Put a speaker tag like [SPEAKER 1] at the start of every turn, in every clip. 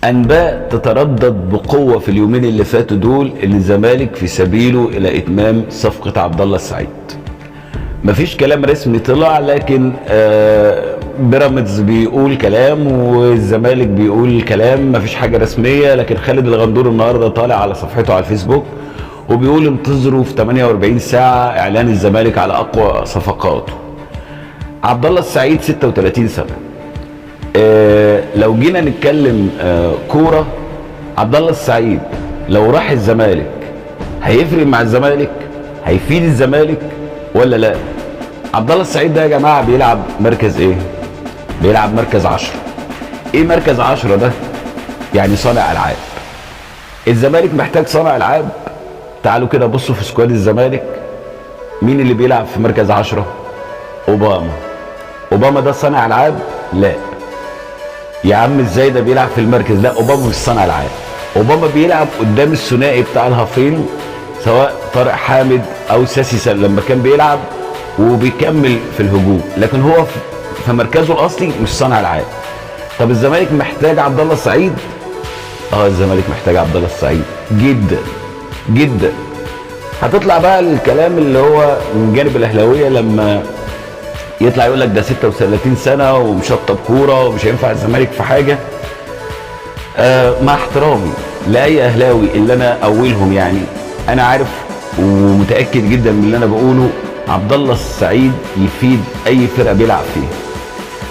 [SPEAKER 1] أنباء تتردد بقوة في اليومين اللي فاتوا دول إن الزمالك في سبيله إلى إتمام صفقة عبد الله السعيد. مفيش كلام رسمي طلع، لكن بيراميدز بيقول كلام والزمالك بيقول كلام، مفيش حاجة رسمية. لكن خالد الغندور النهارده طالع على صفحته على الفيسبوك وبيقول انتظروا في 48 ساعة إعلان الزمالك على أقوى صفقاته. عبد الله السعيد 36 سنة. لو جينا نتكلم كورة، عبد الله السعيد لو راح الزمالك هيفرق مع الزمالك؟ هيفيد الزمالك ولا لا؟ عبد الله السعيد ده يا جماعة بيلعب مركز ايه؟ بيلعب مركز 10. ايه مركز 10 ده؟ يعني صانع العاب. الزمالك محتاج صانع العاب. تعالوا كده بصوا في سكواد الزمالك، مين اللي بيلعب في مركز 10؟ اوباما ده صانع العاب؟ لا يا عم، ازاي ده بيلعب في المركز؟ لا، اوباما مش صانع العاب. اوباما بيلعب قدام الثنائي بتاع الهافين، سواء طارق حامد او ساسي لما كان بيلعب، وبيكمل في الهجوم، لكن هو في مركزه الاصلي مش صانع العاب. طب الزمالك محتاج عبد الله السعيد؟ الزمالك محتاج عبد الله السعيد جدا جدا. هتطلع بقى الكلام اللي هو من جانب الاهلاويه لما يطلع يقول لك ده 36 سنه ومشطب كوره ومش هينفع الزمالك في حاجه. مع احترامي لاي اهلاوي اللي انا اولهم، يعني انا عارف ومتاكد جدا من اللي انا بقوله، عبد الله السعيد يفيد اي فرقه بيلعب فيها،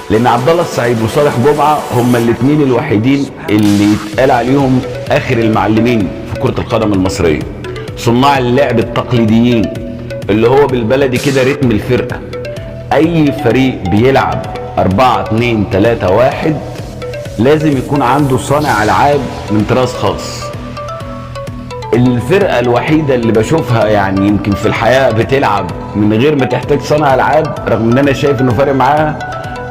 [SPEAKER 1] لان عبد الله السعيد وصالح جمعه هما الاثنين الوحيدين اللي يتقال عليهم اخر المعلمين في كره القدم المصريه، صناع اللعب التقليديين اللي هو بالبلدي كده رتم الفرقه. اي فريق بيلعب 4-2-3-1 لازم يكون عنده صانع العاب من طراز خاص. الفرقه الوحيده اللي بشوفها يعني يمكن في الحياه بتلعب من غير ما تحتاج صانع العاب، رغم ان انا شايف انه فارق معاها،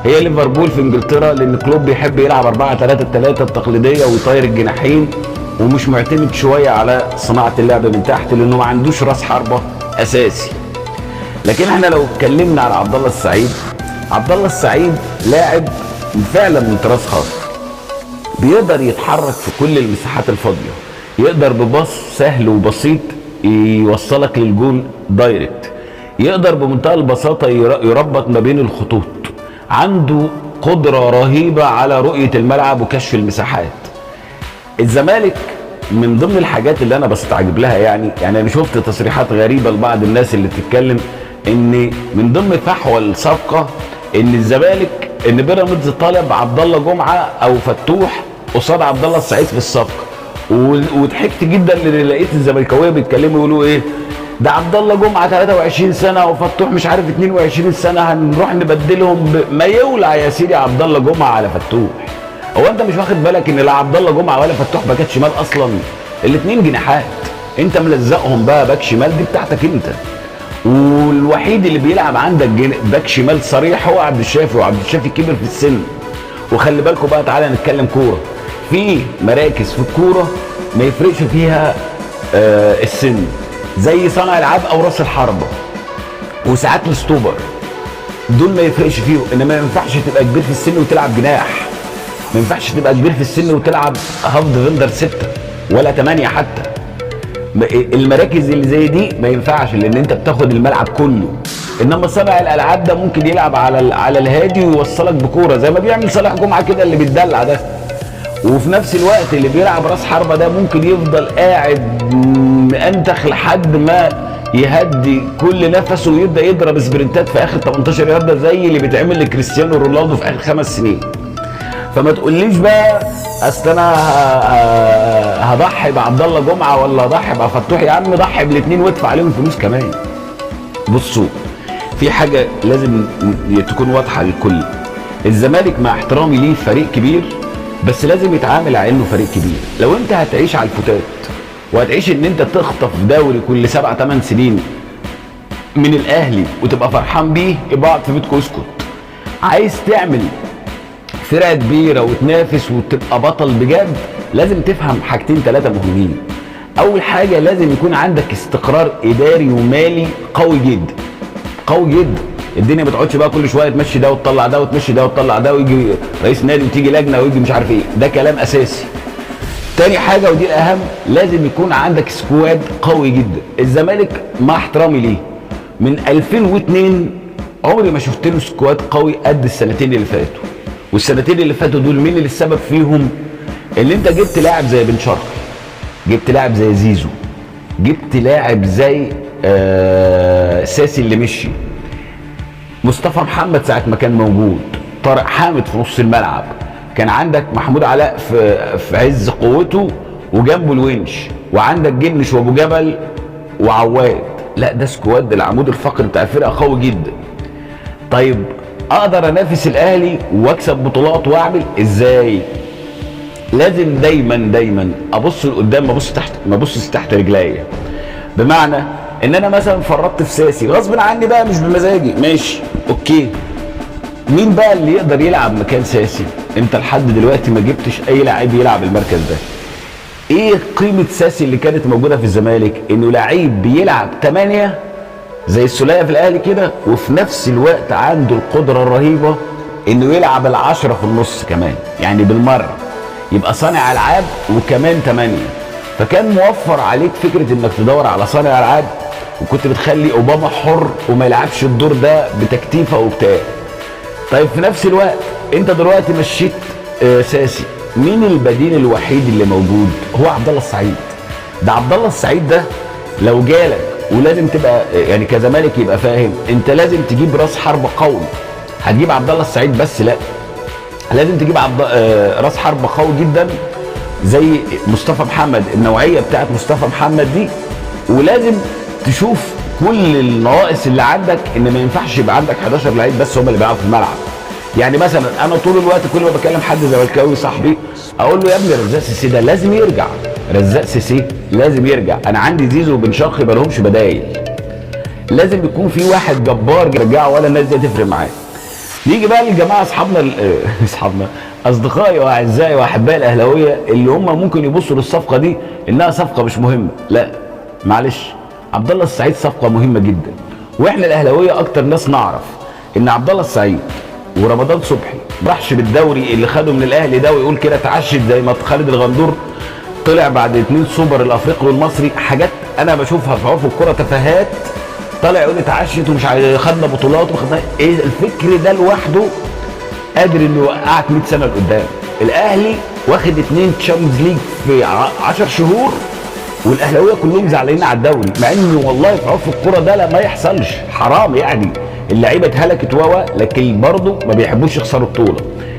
[SPEAKER 1] هي ليفربول في انجلترا، لان كلوب بيحب يلعب 4-3-3 التقليديه ويطير الجناحين ومش معتمد شويه على صناعه اللعب من تحت، لانه ما عندوش راس حربه اساسي. لكن احنا لو اتكلمنا على عبد الله السعيد، عبد الله السعيد لاعب فعلا من طراز خاص، بيقدر يتحرك في كل المساحات الفاضيه، يقدر بباص سهل وبسيط يوصلك للجول دايركت، يقدر بمنتهى البساطه يربط ما بين الخطوط، عنده قدره رهيبه على رؤيه الملعب وكشف المساحات. الزمالك من ضمن الحاجات اللي انا بستعجب لها، يعني انا شفت تصريحات غريبه لبعض الناس اللي بتتكلم ان من ضمن فحوى الصفقه ان الزمالك، ان بيراميدز طالب عبد الله جمعه او فتوح قصاد عبد الله السعيد في الصفقه، وضحكت جدا لان لقيت الزملكاويه بيتكلموا يقولوا ايه ده عبد الله جمعه 23 سنه وفتوح مش عارف 22 سنه، هنروح نبدلهم ما يولع يا سيدي عبد الله جمعه على فتوح. هو انت مش واخد بالك ان لا عبد الله جمعه ولا فتوح باكات شمال اصلا؟ الاثنين جناحات، انت ملزقهم بقى باك شمال، دي بتاعتك انت. والوحيد اللي بيلعب عندك باك شمال صريح هو عبد الشافي، وعبد الشافي كبر في السن. وخلي بالكم بقى، تعالى نتكلم كوره، في مراكز في الكوره ما يفرقش فيها السن، زي صانع العاب او راس الحربه وساعات الستوبر، دول ما يفرقش فيهم. انما ما ينفعش تبقى كبير في السن وتلعب جناح، ما ينفعش تبقى كبير في السن وتلعب هاف ديفندر 6 ولا 8 حتى. المراكز اللي زي دي ما ينفعش، لان انت بتاخد الملعب كله. انما صانع الالعاب ده ممكن يلعب على الهادي ويوصلك بكوره زي ما بيعمل صالح جمعه كده اللي بيتدلع ده، وفي نفس الوقت اللي بيلعب راس حربه ده ممكن يفضل قاعد مأنتخ لحد ما يهدي كل نفسه ويبدا يضرب سبرنتات في اخر 18 يارده زي اللي بيتعمل لكريستيانو رونالدو في اخر 5 سنين. فما تقوليش بقى اصل انا هضحي بعبد الله جمعه ولا هضحي بفتوح. يا عم ضحي بالاثنين وادفع عليهم فلوس كمان. بصوا، في حاجه لازم تكون واضحه للكل، الزمالك مع احترامي ليه فريق كبير، بس لازم يتعامل على انه فريق كبير. لو انت هتعيش على الفتات وهتعيش ان انت تخطف دوري كل 7-8 سنين من الاهلي وتبقى فرحان بيه، يبقى اقعد في بيتك واسكت. عايز تعمل فرقه كبيره وتنافس وتبقى بطل بجد، لازم تفهم حاجتين 3 مهمين. اول حاجه لازم يكون عندك استقرار اداري ومالي قوي جدا قوي جدا. الدنيا ما تقعدش بقى كل شويه تمشي ده وتطلع ده وتمشي ده وتطلع ده، ويجي رئيس نادي وتيجي لجنه ويجي مش عارف ايه، ده كلام اساسي. تاني حاجه ودي الاهم، لازم يكون عندك سكواد قوي جدا. الزمالك مع احترامي ليه من 2002 عمري ما شفت له سكواد قوي قد السنتين اللي فاتوا. والسنتين اللي فاتوا دول مين اللي السبب فيهم؟ اللي انت جبت لاعب زي بن شرقي، جبت لاعب زي زيزو، جبت لاعب زي ساسي اللي مشي، مصطفى محمد ساعه ما كان موجود، طارق حامد في نص الملعب، كان عندك محمود علاء في عز قوته وجنبه الونش، وعندك جنش وابو جبل وعواد. لا ده سكواد العمود الفقري بتاع الفرقه قوي جدا. طيب اقدر انافس الاهلي واكسب بطولات واعمل ازاي؟ لازم دايما ابص لقدام، ما ابصش تحت رجليا. بمعنى ان انا مثلا فرطت في ساسي غصب عني بقى مش بمزاجي، ماشي اوكي، مين بقى اللي يقدر يلعب مكان ساسي؟ انت لحد دلوقتي ما جبتش اي لاعب يلعب المركز ده. ايه قيمه ساسي اللي كانت موجوده في الزمالك؟ انه لعيب بيلعب 8 زي السوليه في الاهلي كده، وفي نفس الوقت عنده القدره الرهيبه انه يلعب ال10 في النص كمان، يعني بالمره يبقى صانع العاب وكمان 8. فكان موفر عليك فكره انك تدور على صانع العاب، وكنت بتخلي اوباما حر وما يلعبش الدور ده بتكتيفه وبتاع. طيب في نفس الوقت انت دلوقتي مشيت ساسي، مين البديل الوحيد اللي موجود؟ هو عبد الله السعيد. ده عبد الله السعيد ده لو جالك، ولازم تبقى يعني كزمالك يبقى فاهم، انت لازم تجيب راس حرب قوي. هتجيب عبد الله السعيد بس؟ لا، لازم تجيب راس حرب قوي جدا زي مصطفى محمد، النوعيه بتاعت مصطفى محمد دي. ولازم تشوف كل النواقص اللي عندك، ان ما ينفعش يبقى عندك 11 لعيب بس هم اللي بيلعبوا في الملعب. يعني مثلا انا طول الوقت كل ما بكلم حد زملكاوي صاحبي اقول له يا ابني رزاق سيسي ده لازم يرجع، رزاق سيسي لازم يرجع. انا عندي زيزو وبن شرقي ما لهمش بدايل، لازم يكون في واحد جبار يرجعه، ولا الناس دي تفرق معاه. نيجي بقى للجماعه اصحابنا اصدقائي واعزائي واحبائي الاهلاويه اللي هم ممكن يبصوا للصفقه دي انها صفقه مش مهمه. لا معلش، عبد الله السعيد صفقه مهمه جدا، واحنا الاهلاويه اكتر ناس نعرف ان عبد الله السعيد ورمضان صبحي ما راحش بالدوري اللي خده من الاهلي ده ويقول كده اتعشت زي ما خالد الغندور طلع بعد 2 سوبر الافريقي والمصري. حاجات انا بشوفها في عرف الكره تفاهات، طالع يقول اتعشت ومش خدنا بطولات وخدنا ايه. الفكر ده لوحده قادر انه يوقعك 100 سنه لقدام. الاهلي واخد 2 تشامبيونز ليج في 10 شهور، والاهلاويه كلهم زعلانين على الدوري، مع انه والله في عرف الكوره ده لا ما يحصلش، حرام يعني. اللعيبه اتهلكت لكن برضه ما بيحبوش يخسروا البطوله.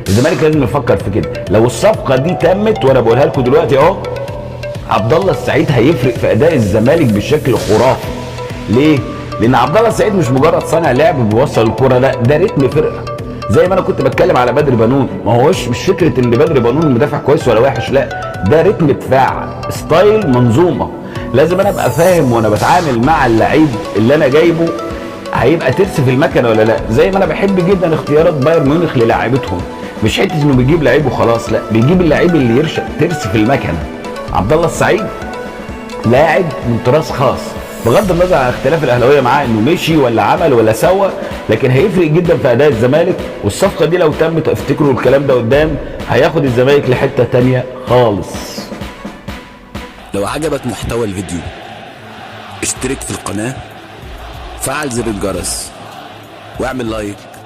[SPEAKER 1] الزمالك لازم يفكر في كده. لو الصفقه دي تمت، وانا بقولها لكم دلوقتي اهو، عبد الله السعيد هيفرق في اداء الزمالك بشكل خرافي. ليه؟ لان عبد الله السعيد مش مجرد صانع لعب بيوصل الكوره، لا ده رتم فرقه. زي ما انا كنت بتكلم على بدر بنون، ما هوش مش فكره ان بدر بنون مدافع كويس ولا وحش، لا ده رتم دفاع، ستايل، منظومه. لازم انا ابقى فاهم وانا بتعامل مع اللعيب اللي انا جايبه هيبقى ترس في المكنه ولا لا. زي ما انا بحب جدا اختيارات بايرن ميونخ للاعيبتهم، مش حته انه بيجيب لعيب وخلاص، لا بيجيب اللعيب اللي يرشق ترس في المكنه. عبد الله السعيد لاعب من طراز خاص، بغض النظر عن اختلاف الاهلاويه معاه انه مشي ولا عمل ولا سوى، لكن هيفرق جدا في اداء الزمالك. والصفقه دي لو تمت، افتكروا الكلام ده قدام، هياخد الزمالك لحته تانيه خالص.
[SPEAKER 2] لو عجبك محتوى الفيديو اشترك في القناه، فعل زر الجرس، واعمل لايك